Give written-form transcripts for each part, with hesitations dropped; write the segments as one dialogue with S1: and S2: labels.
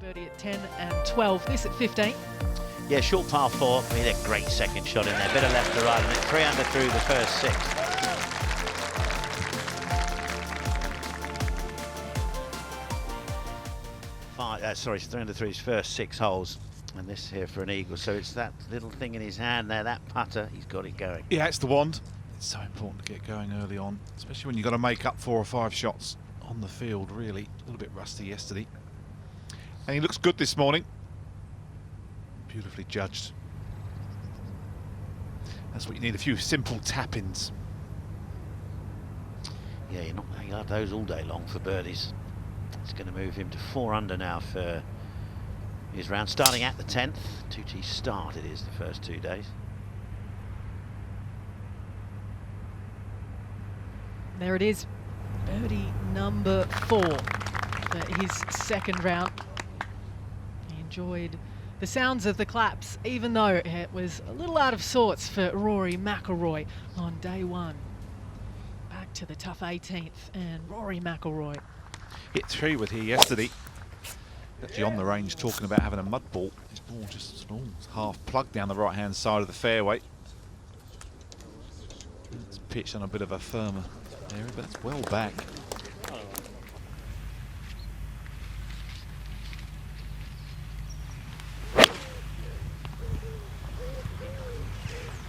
S1: Birdie at 10 and 12, this at 15.
S2: Yeah, short par 4. I mean, a great second shot in there. Bit of left to right, and 3 under through the first 6. Sorry, 3 under through his first 6 holes. And this here for an eagle. So it's that little thing in his hand there, that putter, he's got it going.
S3: Yeah, it's the wand. It's so important to get going early on, especially when you've got to make up 4 or 5 shots on the field, really. A little bit rusty yesterday. And he looks good this morning. Beautifully judged. That's what you need, a few simple tap-ins.
S2: Yeah, you'll have those all day long for birdies. It's going to move him to 4 under now for his round, starting at the 10th. 2T start it is the first 2 days.
S1: There it is, birdie number 4 for his second round. He enjoyed the sounds of the claps, even though it was a little out of sorts for Rory McIlroy on day 1. Back to the tough 18th, and Rory McIlroy
S3: Hit 3 with here yesterday. Actually on the range talking about having a mud ball. His ball just half plugged down the right hand side of the fairway. It's pitched on a bit of a firmer area, but it's well back.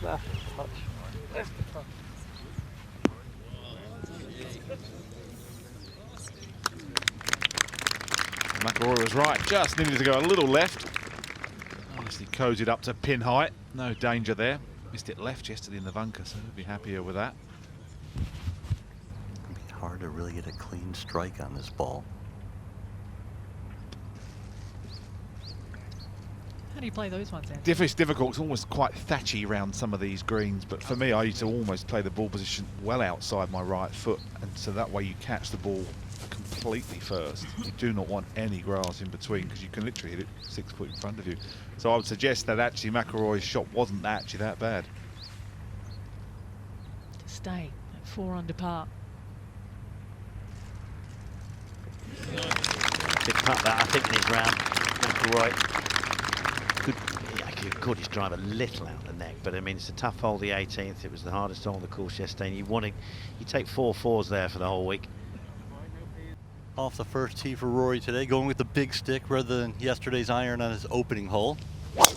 S4: Left touch. Left touch.
S3: McIlroy was right, just needed to go a little left. Obviously cozied up to pin height, no danger there. Missed it left yesterday in the bunker, so he'll be happier with that.
S5: It'd be hard to really get a clean strike on this ball.
S1: How do you play those ones, Andy?
S3: It's difficult, it's almost quite thatchy around some of these greens, but for me I used to almost play the ball position well outside my right foot, and so that way you catch the ball completely first. You do not want any grass in between, because you can literally hit it 6 foot in front of you. So I would suggest that actually McIlroy's shot wasn't actually that bad.
S1: To stay at 4 under par.
S2: Big putt that, I think, in his round. McIlroy could his drive a little out the neck, but I mean, it's a tough hole, the 18th. It was the hardest hole on the course yesterday, and you take 4 4s there for the whole week.
S5: Off the first tee for Rory today, going with the big stick rather than yesterday's iron on his opening hole.
S3: Brave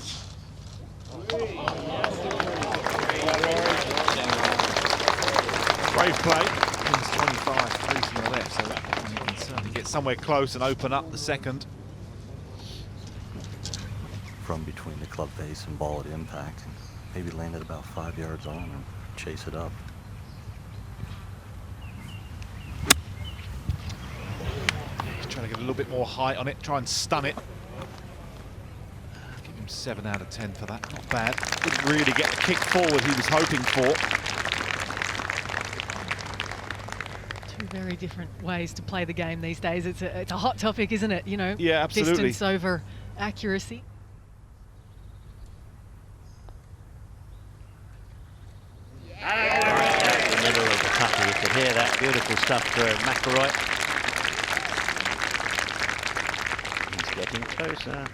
S3: play. Pins 25 facing the left, so that you can certainly get somewhere close and open up the second.
S5: From between the club face and ball at impact. Maybe land it about 5 yards on and chase it up.
S3: He's trying to get a little bit more height on it, try and stun it. Give him 7 out of 10 for that, not bad. Didn't really get the kick forward he was hoping for.
S1: 2 very different ways to play the game these days. It's a hot topic, isn't it? You know,
S3: yeah, absolutely.
S1: Distance over accuracy.
S2: That's the middle of the putter. You could hear that beautiful stuff for McIlroy. He's getting closer.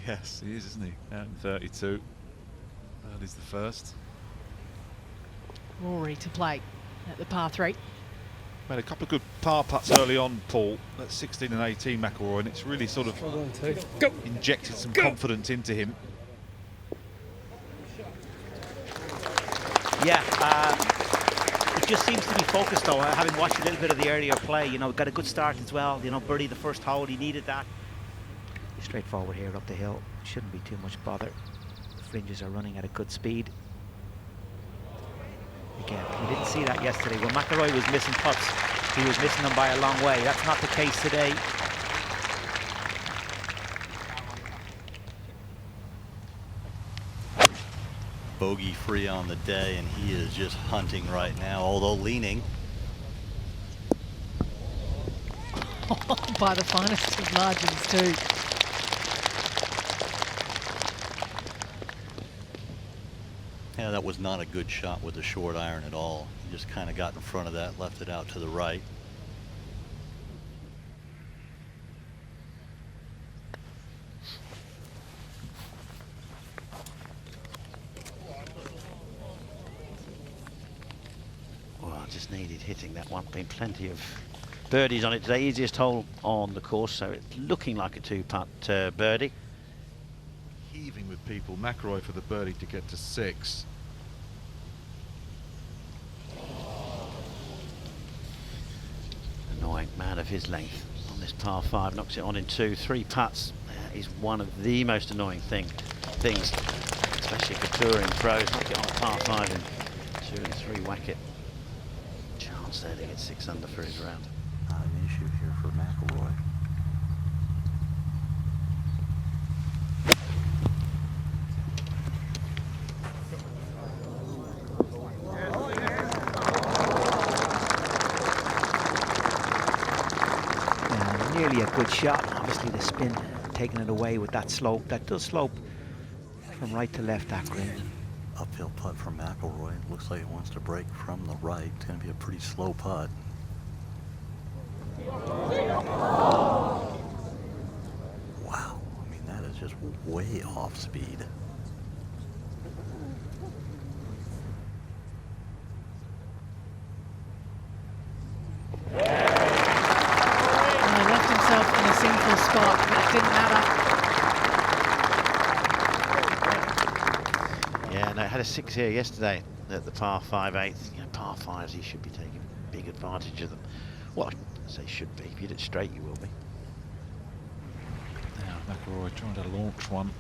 S3: Yes, he is, isn't he? Out in 32. That is the first.
S1: Rory to play at the par 3.
S3: Made a couple of good par putts early on, Paul. That's 16 and 18 McIlroy, and it's really sort of injected some confidence into him.
S6: Yeah, it just seems to be focused though. Having watched a little bit of the earlier play, you know, got a good start as well. You know, birdie the first hole, he needed that. Straightforward here up the hill. Shouldn't be too much bother. The fringes are running at a good speed. Again, we didn't see that yesterday. When McIlroy was missing putts, he was missing them by a long way. That's not the case today.
S5: Bogey free on the day, and he is just hunting right now, although leaning.
S1: By the finest of margins too.
S5: Yeah, that was not a good shot with the short iron at all. He just kind of got in front of that, left it out to the right.
S2: just needed hitting that one. Been plenty of birdies on it today. Easiest hole on the course, so it's looking like a 2-putt birdie.
S3: Heaving with people. McIlroy for the birdie to get to 6.
S2: Annoying man of his length on this par 5, knocks it on in 2. 3 putts is one of the most annoying things, especially for touring pros. Knock it on a par 5 in 2 and 3, whack it. Chance there to get 6 under for his round.
S5: Not an issue here for McIlroy.
S6: Nearly a good shot. Obviously the spin taking it away with that slope. That does slope from right to left, that green.
S5: Uphill putt from McIlroy. Looks like it wants to break from the right. It's going to be a pretty slow putt. Wow, I mean, that is just way off speed.
S1: Left himself in a single spot, but it didn't matter.
S2: Yeah, no, had a 6 here yesterday at the par 5/8. You know, par 5s, he should be taking big advantage of them. Well, I say should be. If you hit it straight, you will be.
S3: Now McIlroy trying to launch one.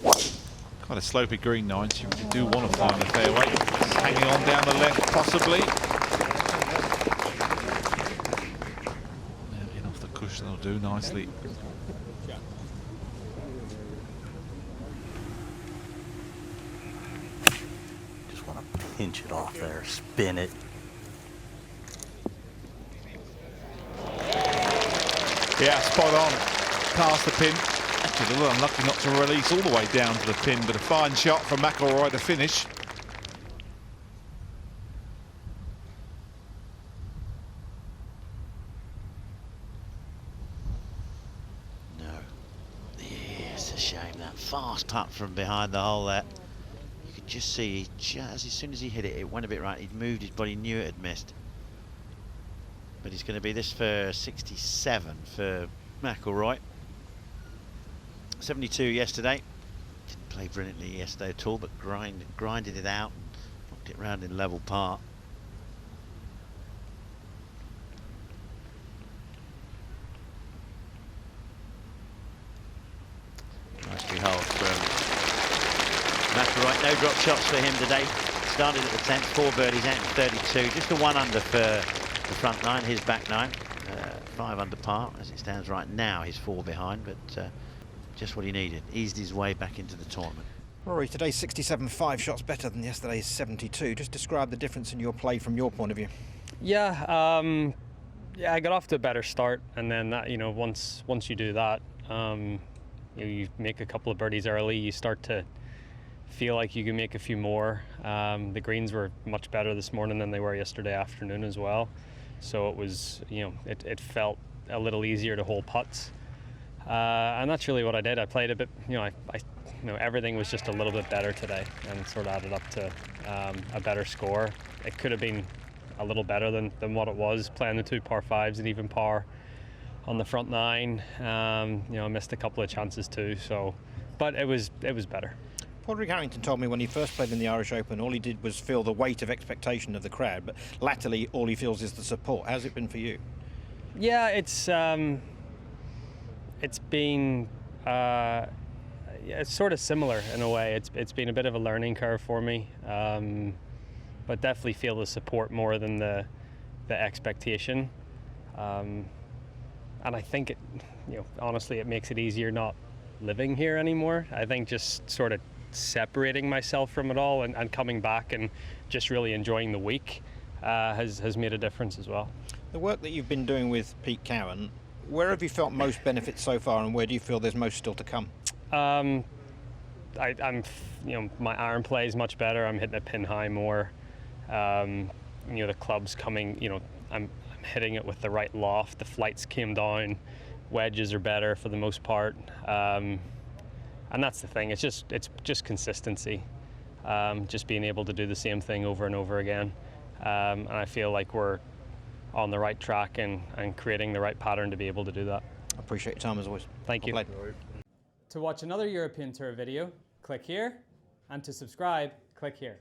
S3: Quite a slopey green 9, so you really do want to find the fairway. Hanging on down the left, possibly. Now in off the cushion, that'll do nicely.
S5: Just want to pinch it off there, spin it.
S3: Yeah, spot on. Past the pin. Actually, a little unlucky not to release all the way down to the pin, but a fine shot from McIlroy to finish.
S2: No. Yeah, it's a shame, that fast putt from behind the hole there. You could just see, as soon as he hit it, it went a bit right. He'd moved his body, knew it had missed. But he's going to be this for 67 for McIlroy. 72 yesterday. Didn't play brilliantly yesterday at all, but grinded it out, knocked it round in level par. Nice 3 holes from McIlroy. No drop shots for him today. Started at the 10th, 4 birdies out in 32. Just a 1 under for the front 9, his back 9. 5 under par as it stands right now. He's 4 behind, but just what he needed. Eased his way back into the tournament.
S7: Rory, today's 67, 5 shots better than yesterday's 72. Just describe the difference in your play from your point of view.
S8: Yeah, I got off to a better start, and then that, once you do that, you make a couple of birdies early, you start to feel like you can make a few more. The greens were much better this morning than they were yesterday afternoon as well, so it was, it felt a little easier to hold putts, and that's really what I did. I played a bit, everything was just a little bit better today, and it sort of added up to a better score. It could have been a little better than what it was, playing the 2 par 5s and even par on the front 9. I missed a couple of chances too, but it was better.
S7: Padraig Harrington told me when he first played in the Irish Open, all he did was feel the weight of expectation of the crowd, but latterly all he feels is the support. How's it been for you?
S8: Yeah, it's been it's sort of similar in a way. It's been a bit of a learning curve for me, but definitely feel the support more than the expectation, and I think honestly it makes it easier not living here anymore. I think just sort of separating myself from it all and coming back and just really enjoying the week has made a difference as well.
S7: The work that you've been doing with Pete Cowan, where have you felt most benefits so far, and where do you feel there's most still to come? I'm my iron play is much better. I'm hitting a pin high more. The club's coming, I'm hitting it with the right loft. The flights came down. Wedges are better for the most part. And that's the thing. It's just consistency. Just being able to do the same thing over and over again. And I feel like we're on the right track and creating the right pattern to be able to do that.
S6: I appreciate your time as always.
S7: Thank you.
S6: Well played.
S9: To watch another European Tour video, click here, and to subscribe, click here.